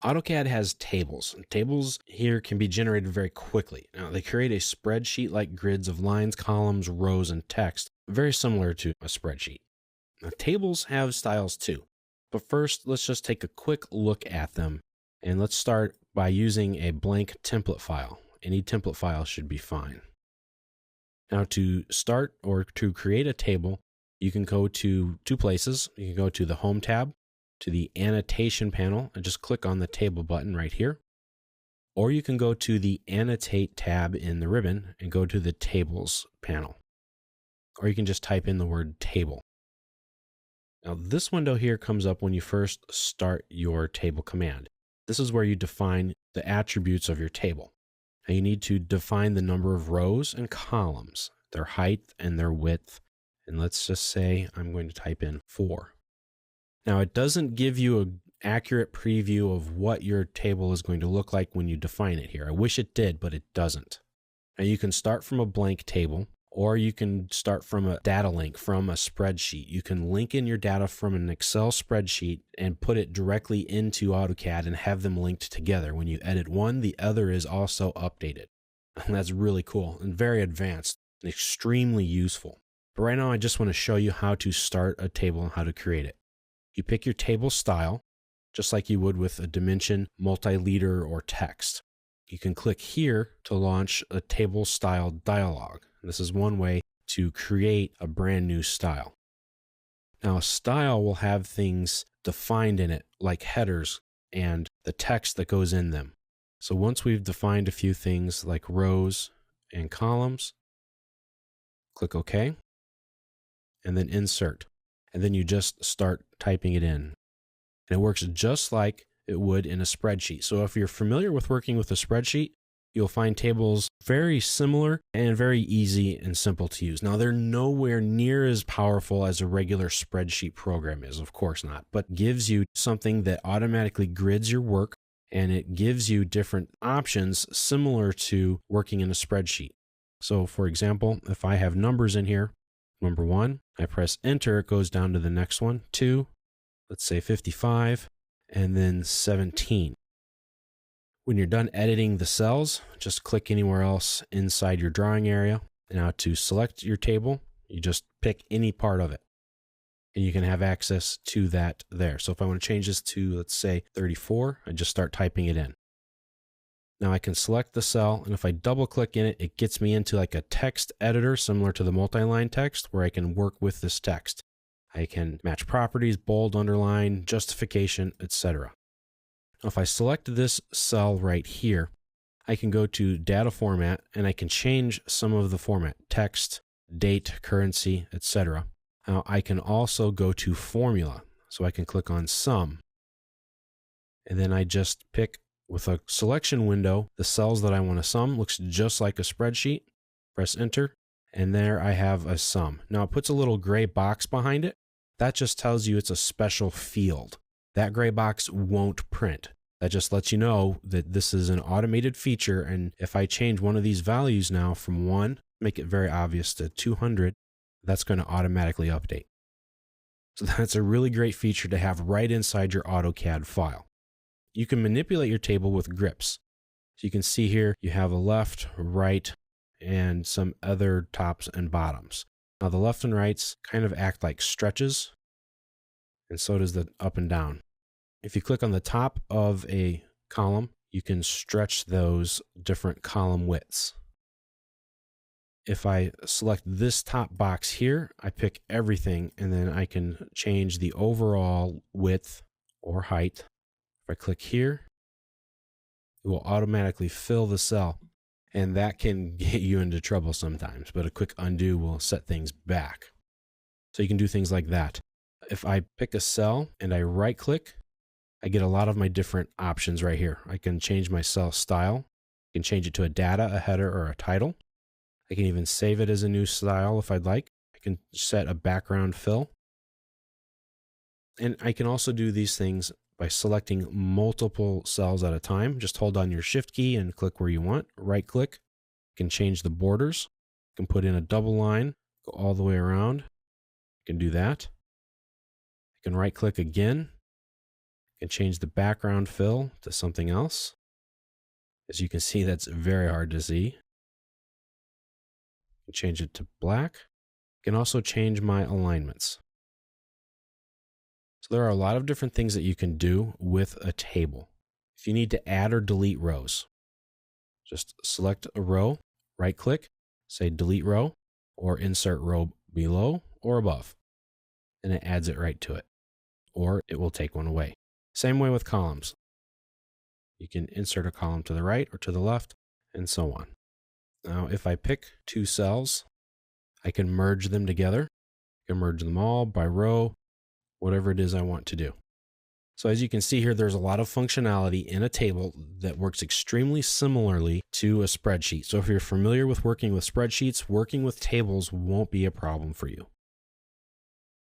AutoCAD has tables. And tables here can be generated very quickly. Now, they create a spreadsheet-like grids of lines, columns, rows, and text, very similar to a spreadsheet. Now, tables have styles too. But first, let's just take a quick look at them. And let's start by using a blank template file. Any template file should be fine. Now, to start or to create a table, you can go to two places. You can go to the Home tab, to the Annotation panel, and just click on the Table button right here. Or you can go to the Annotate tab in the ribbon and go to the Tables panel. Or you can just type in the word Table. Now, this window here comes up when you first start your table command. This is where you define the attributes of your table. Now, you need to define the number of rows and columns, their height and their width. And let's just say I'm going to type in 4. Now, it doesn't give you an accurate preview of what your table is going to look like when you define it here. I wish it did, but it doesn't. Now, you can start from a blank table, or you can start from a data link from a spreadsheet. You can link in your data from an Excel spreadsheet and put it directly into AutoCAD and have them linked together. When you edit one, the other is also updated. And that's really cool and very advanced and extremely useful. But right now, I just want to show you how to start a table and how to create it. You pick your table style, just like you would with a dimension, multi-leader, or text. You can click here to launch a table style dialog. This is one way to create a brand new style. Now, a style will have things defined in it, like headers and the text that goes in them. So once we've defined a few things like rows and columns, click OK, and then Insert. And then you just start typing it in. And it works just like it would in a spreadsheet. So if you're familiar with working with a spreadsheet, you'll find tables very similar and very easy and simple to use. Now, they're nowhere near as powerful as a regular spreadsheet program is, of course not, but gives you something that automatically grids your work, and it gives you different options similar to working in a spreadsheet. So for example, if I have numbers in here, number 1, I press enter, it goes down to the next one, 2, let's say 55, and then 17. When you're done editing the cells, just click anywhere else inside your drawing area. Now, to select your table, you just pick any part of it, and you can have access to that there. So if I want to change this to, let's say 34, I just start typing it in. Now I can select the cell, and if I double click in it, it gets me into like a text editor similar to the multi-line text where I can work with this text. I can match properties, bold, underline, justification, etc. Now if I select this cell right here, I can go to data format and I can change some of the format, text, date, currency, etc. Now I can also go to formula. So I can click on sum, and then I just pick with a selection window, the cells that I want to sum. Looks just like a spreadsheet. Press enter, and there I have a sum. Now it puts a little gray box behind it. That just tells you it's a special field. That gray box won't print. That just lets you know that this is an automated feature, and if I change one of these values now from 1, make it very obvious, to 200, that's going to automatically update. So that's a really great feature to have right inside your AutoCAD file. You can manipulate your table with grips. So you can see here, you have a left, right, and some other tops and bottoms. Now the left and rights kind of act like stretches, and so does the up and down. If you click on the top of a column, you can stretch those different column widths. If I select this top box here, I pick everything, and then I can change the overall width or height. If I click here, it will automatically fill the cell, and that can get you into trouble sometimes, but a quick undo will set things back. So you can do things like that. If I pick a cell and I right click, I get a lot of my different options right here. I can change my cell style. I can change it to a data, a header, or a title. I can even save it as a new style if I'd like. I can set a background fill. And I can also do these things by selecting multiple cells at a time. Just hold on your shift key and click where you want. Right click. You can change the borders. You can put in a double line, go all the way around. You can do that. You can right click again. You can change the background fill to something else. As you can see, that's very hard to see. Change it to black. I can also change my alignments. So there are a lot of different things that you can do with a table. If you need to add or delete rows, just select a row, right click, say delete row, or insert row below or above, and it adds it right to it, or it will take one away. Same way with columns. You can insert a column to the right or to the left, and so on. Now, if I pick two cells, I can merge them together. I can merge them all by row, whatever it is I want to do. So as you can see here, there's a lot of functionality in a table that works extremely similarly to a spreadsheet. So if you're familiar with working with spreadsheets, working with tables won't be a problem for you.